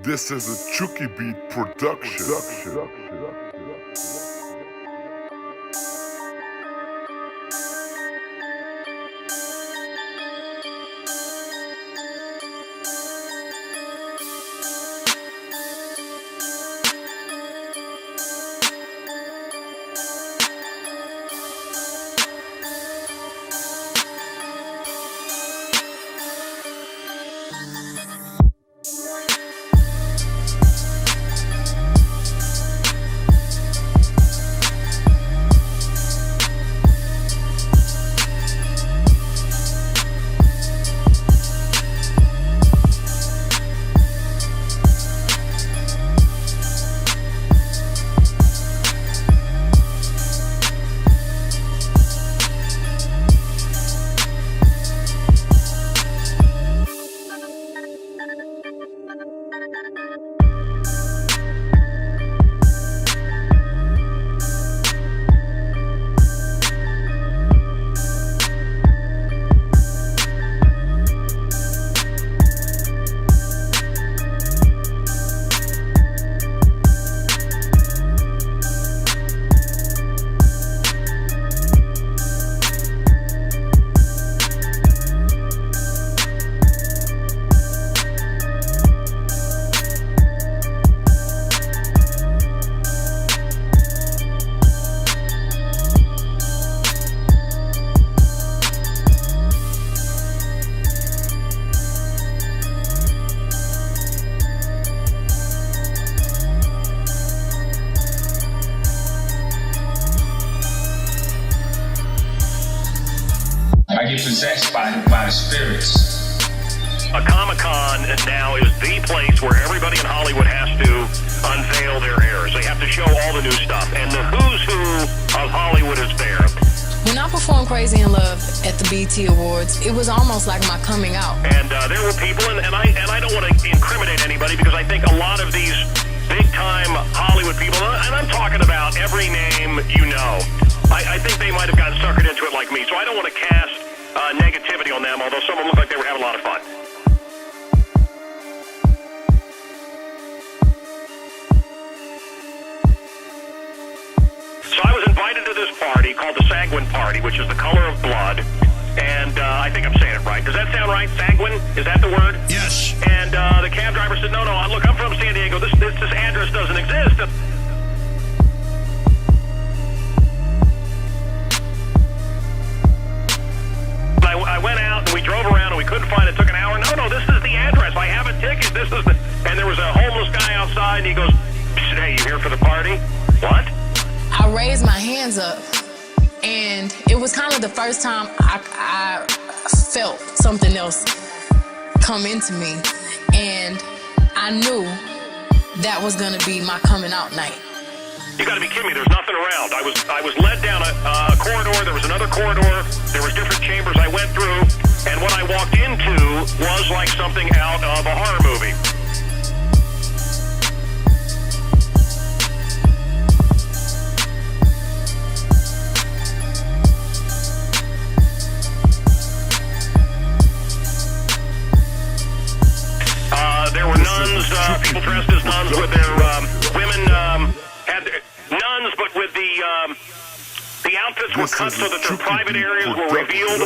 This is a Chucky Beat production. I get possessed by the spirits. A Comic-Con now is the place where everybody in Hollywood has to unveil their airs. They have to show all the new stuff, and the who's who of Hollywood is there. When I performed Crazy in Love at the BET Awards, it was almost like my coming out. And there were people, and I don't want to incriminate anybody because I think a lot of these big-time Hollywood people, and I'm talking about every name you know, I think they might have gotten suckered into it like me, so I don't want to cast negativity on them, although some of them look like they were having a lot of fun. So I was invited to this party called the Sanguine Party, which is the color of blood, and I think I'm saying it right. Does that sound right? Sanguine? Is that the word? Yes. And the cab driver said, no, look, I'm from San Diego. This address doesn't exist. I went out and we drove around and we couldn't find it. It took an hour. No, this is the address. I have a ticket. This is the... And there was a homeless guy outside and he goes, hey, you here for the party? What? I raised my hands up, and it was kind of the first time I felt something else come into me, and I knew that was going to be my coming out night. You got to be kidding me. There's nothing around. I was led down a corridor. There was another corridor. There was different chambers I went through, and what I walked into was like something out of a horror movie. There were nuns, people dressed as nuns with their women had their nuns, but with the outfits were cut so that their private areas were revealed.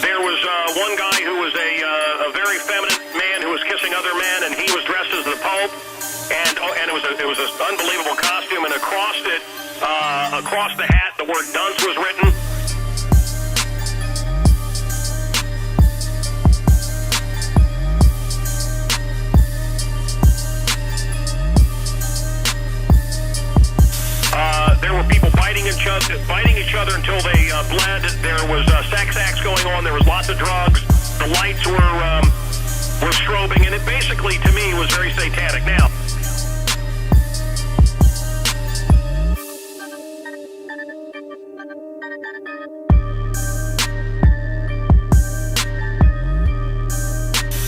There was one guy who was a very feminine man who was kissing other men, and he was dressed as the Pope, and it was an unbelievable costume, and across the hat, the word dunce was written. There were people biting each other until they bled. There was sex acts going on. There was lots of drugs. The lights were strobing, and it basically, to me, was very satanic. Now,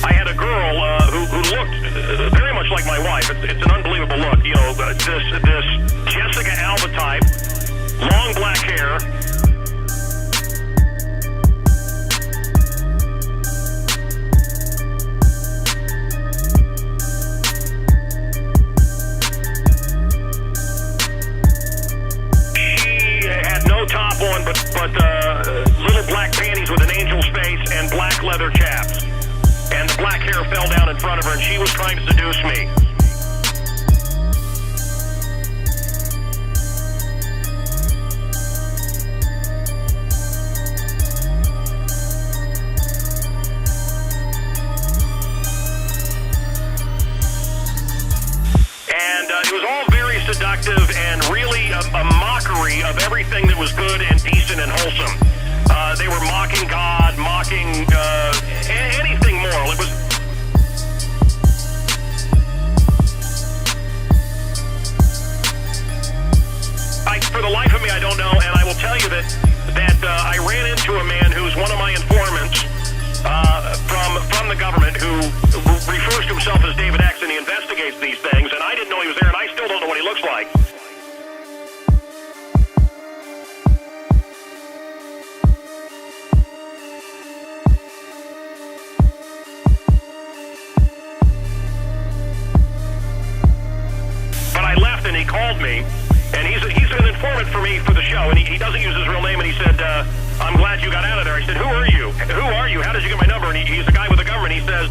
I had a girl who looked very much like my wife, It's an unbelievable look. You know, this Jessica Alba type, long black hair. She had no top on, but little black panties with an angel's face and black leather chaps. And the black hair fell down in front of her, and she was trying to seduce me. And it was all very seductive and really a mockery of everything that was good and decent and wholesome. They were mocking God, mocking anything moral. It was. For the life of me, I don't know, and I will tell you that I ran into a man who's one of my informants from the government who refers to himself as David X, and he investigates these things, and I didn't know he was there, and I still don't know what he looks like. But I left, and he called me. And he's an informant for me for the show, and he doesn't use his real name, and he said, I'm glad you got out of there. I said, who are you? Who are you? How did you get my number? And he's a guy with the government. He says,